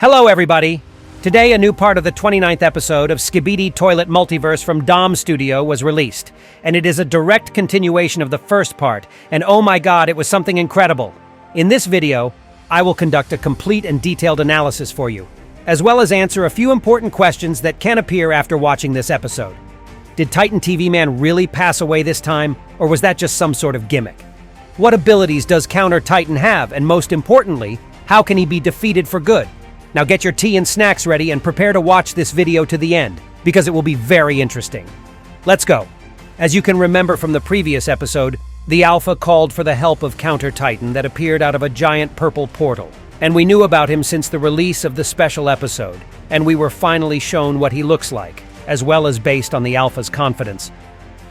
Hello, everybody! Today, a new part of the 29th episode of Skibidi Toilet Multiverse from Dom Studio was released, and it is a direct continuation of the first part, and oh my god, it was something incredible! In this video, I will conduct a complete and detailed analysis for you, as well as answer a few important questions that can appear after watching this episode. Did Titan TV Man really pass away this time, or was that just some sort of gimmick? What abilities does Counter Titan have, and most importantly, how can he be defeated for good? Now get your tea and snacks ready and prepare to watch this video to the end, because it will be very interesting. Let's go. As you can remember from the previous episode, the Alpha called for the help of Counter Titan that appeared out of a giant purple portal. And we knew about him since the release of the special episode, and we were finally shown what he looks like, as well as based on the Alpha's confidence.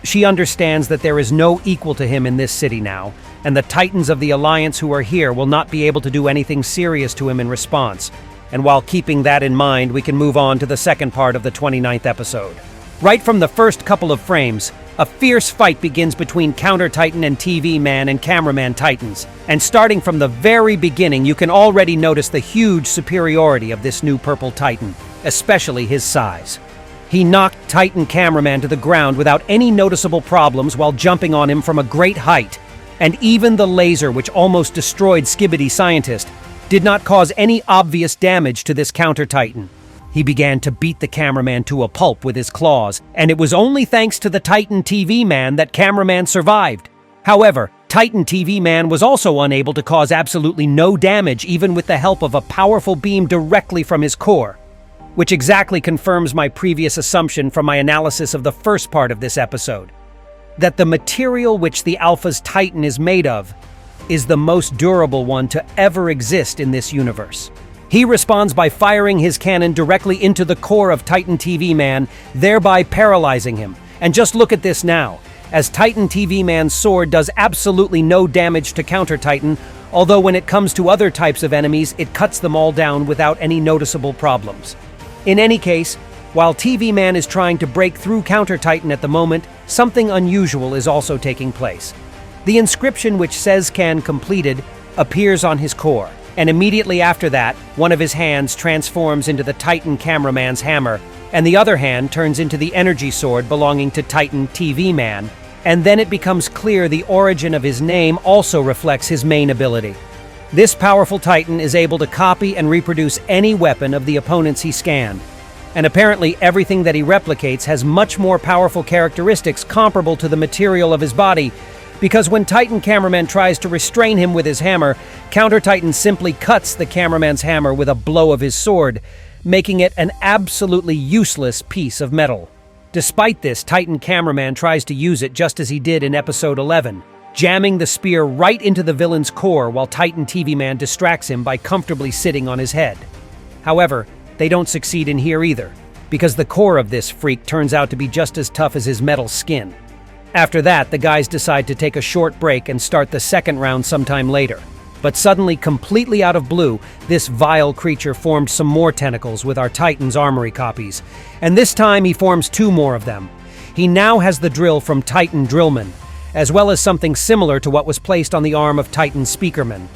She understands that there is no equal to him in this city now, and the Titans of the Alliance who are here will not be able to do anything serious to him in response. And while keeping that in mind, we can move on to the second part of the 29th episode. Right from the first couple of frames, a fierce fight begins between Counter Titan and TV Man and Cameraman Titans. And starting from the very beginning, you can already notice the huge superiority of this new purple Titan, especially his size. He knocked Titan Cameraman to the ground without any noticeable problems while jumping on him from a great height. And even the laser, which almost destroyed Skibidi Scientist, did not cause any obvious damage to this Counter Titan. He began to beat the cameraman to a pulp with his claws, and it was only thanks to the Titan TV Man that Cameraman survived. However, Titan TV Man was also unable to cause absolutely no damage even with the help of a powerful beam directly from his core, which exactly confirms my previous assumption from my analysis of the first part of this episode, that the material which the Alpha's Titan is made of is the most durable one to ever exist in this universe. He responds by firing his cannon directly into the core of Titan TV Man, thereby paralyzing him. And just look at this now, as Titan TV Man's sword does absolutely no damage to Counter Titan, although when it comes to other types of enemies, it cuts them all down without any noticeable problems. In any case, while TV Man is trying to break through Counter Titan at the moment, something unusual is also taking place. The inscription which says "Can completed" appears on his core, and immediately after that, one of his hands transforms into the Titan Cameraman's hammer, and the other hand turns into the energy sword belonging to Titan TV Man, and then it becomes clear the origin of his name also reflects his main ability. This powerful Titan is able to copy and reproduce any weapon of the opponents he scanned, and apparently everything that he replicates has much more powerful characteristics comparable to the material of his body, because when Titan Cameraman tries to restrain him with his hammer, Counter Titan simply cuts the cameraman's hammer with a blow of his sword, making it an absolutely useless piece of metal. Despite this, Titan Cameraman tries to use it just as he did in episode 11, jamming the spear right into the villain's core while Titan TV Man distracts him by comfortably sitting on his head. However, they don't succeed in here either, because the core of this freak turns out to be just as tough as his metal skin. After that, the guys decide to take a short break and start the second round sometime later. But suddenly, completely out of blue, this vile creature formed some more tentacles with our Titan's armory copies. And this time, he forms two more of them. He now has the drill from Titan Drillman, as well as something similar to what was placed on the arm of Titan Speakerman.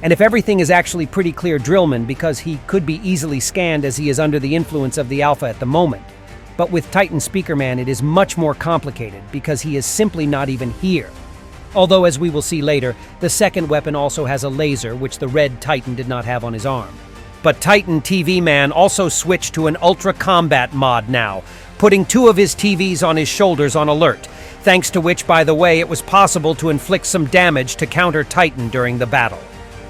And if everything is actually pretty clear, Drillman, because he could be easily scanned as he is under the influence of the Alpha at the moment. But with Titan Speakerman, it is much more complicated because he is simply not even here. Although, as we will see later, the second weapon also has a laser, which the Red Titan did not have on his arm. But Titan TV Man also switched to an Ultra Combat mod now, putting two of his TVs on his shoulders on alert, thanks to which, by the way, it was possible to inflict some damage to Counter Titan during the battle.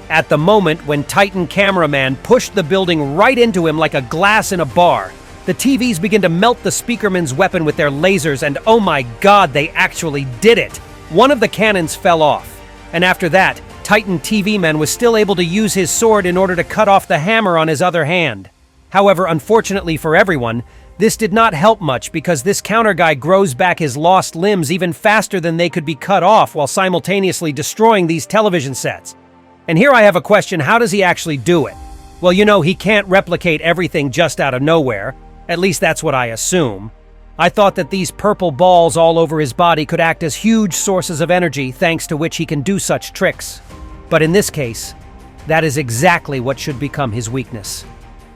At the moment, when Titan Cameraman pushed the building right into him like a glass in a bar, the TVs begin to melt the Speakerman's weapon with their lasers, and oh my god, they actually did it! One of the cannons fell off, and after that, Titan TV Man was still able to use his sword in order to cut off the hammer on his other hand. However, unfortunately for everyone, this did not help much because this counter guy grows back his lost limbs even faster than they could be cut off while simultaneously destroying these television sets. And here I have a question: how does he actually do it? Well, you know, he can't replicate everything just out of nowhere. At least that's what I assume. I thought that these purple balls all over his body could act as huge sources of energy, thanks to which he can do such tricks. But in this case, that is exactly what should become his weakness.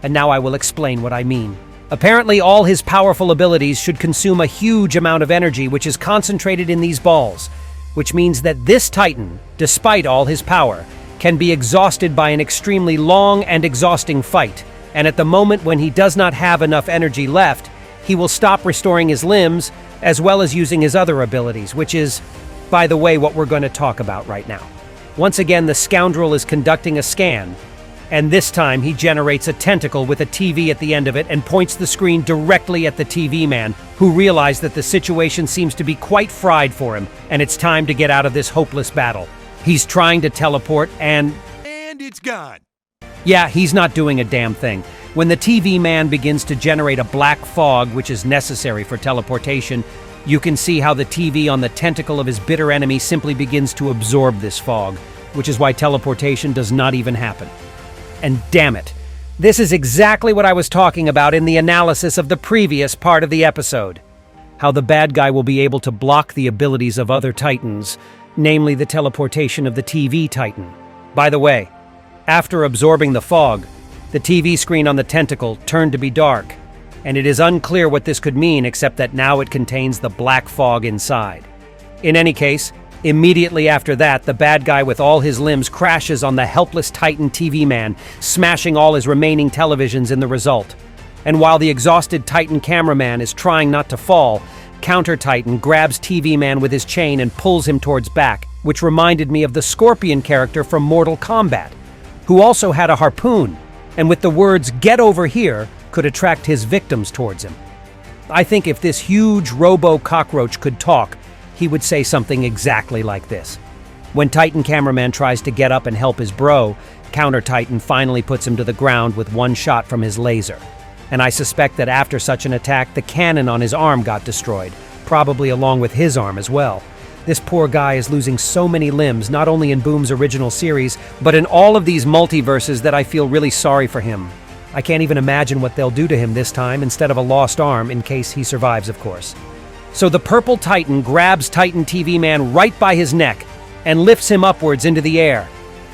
and now I will explain what I mean. Apparently, all his powerful abilities should consume a huge amount of energy which is concentrated in these balls, which means that this Titan, despite all his power, can be exhausted by an extremely long and exhausting fight, and at the moment when he does not have enough energy left, he will stop restoring his limbs as well as using his other abilities, which is, by the way, what we're going to talk about right now. Once again, the scoundrel is conducting a scan, and this time he generates a tentacle with a TV at the end of it and points the screen directly at the TV man, who realizes that the situation seems to be quite fried for him, and it's time to get out of this hopeless battle. He's trying to teleport and it's gone. Yeah, he's not doing a damn thing. When the TV man begins to generate a black fog, which is necessary for teleportation, you can see how the TV on the tentacle of his bitter enemy simply begins to absorb this fog, which is why teleportation does not even happen. And damn it, this is exactly what I was talking about in the analysis of the previous part of the episode. How the bad guy will be able to block the abilities of other Titans, namely the teleportation of the TV Titan. By the way, after absorbing the fog, the TV screen on the tentacle turned to be dark, and it is unclear what this could mean except that now it contains the black fog inside. In any case, immediately after that, the bad guy with all his limbs crashes on the helpless Titan TV man, smashing all his remaining televisions in the result. And while the exhausted Titan cameraman is trying not to fall, Counter Titan grabs TV man with his chain and pulls him towards back, which reminded me of the Scorpion character from Mortal Kombat, who also had a harpoon, and with the words "get over here" could attract his victims towards him. I think if this huge robo-cockroach could talk, he would say something exactly like this. When Titan cameraman tries to get up and help his bro, Counter Titan finally puts him to the ground with one shot from his laser. And I suspect that after such an attack, the cannon on his arm got destroyed, probably along with his arm as well. This poor guy is losing so many limbs, not only in Boom's original series, but in all of these multiverses, that I feel really sorry for him. I can't even imagine what they'll do to him this time instead of a lost arm, in case he survives, of course. So the purple Titan grabs Titan TV Man right by his neck and lifts him upwards into the air.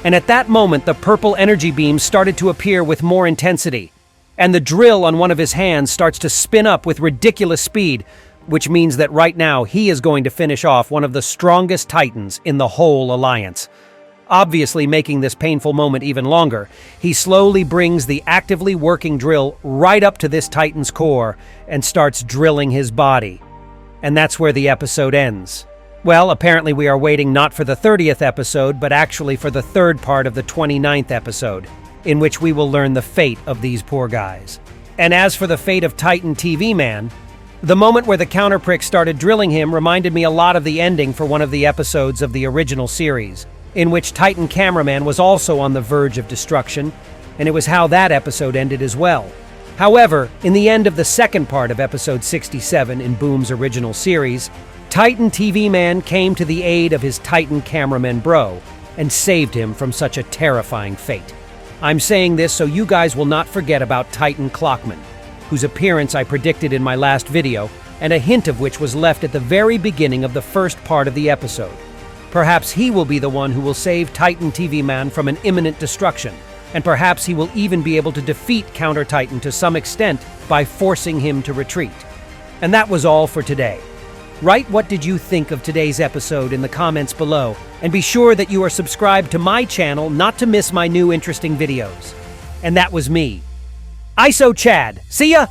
And at that moment, the purple energy beams started to appear with more intensity. And the drill on one of his hands starts to spin up with ridiculous speed, which means that right now he is going to finish off one of the strongest Titans in the whole Alliance. Obviously making this painful moment even longer, he slowly brings the actively working drill right up to this Titan's core and starts drilling his body. And that's where the episode ends. Well, apparently we are waiting not for the 30th episode, but actually for the third part of the 29th episode, in which we will learn the fate of these poor guys. And as for the fate of Titan TV Man, the moment where the counterprick started drilling him reminded me a lot of the ending for one of the episodes of the original series, in which Titan Cameraman was also on the verge of destruction, and it was how that episode ended as well. However, in the end of the second part of episode 67 in Boom's original series, Titan TV Man came to the aid of his Titan Cameraman bro and saved him from such a terrifying fate. I'm saying this so you guys will not forget about Titan Clockman, whose appearance I predicted in my last video, and a hint of which was left at the very beginning of the first part of the episode. Perhaps he will be the one who will save Titan TV Man from an imminent destruction, and perhaps he will even be able to defeat Counter Titan to some extent by forcing him to retreat. And that was all for today. Write what did you think of today's episode in the comments below, and be sure that you are subscribed to my channel not to miss my new interesting videos. And that was me, ISO Chad. See ya!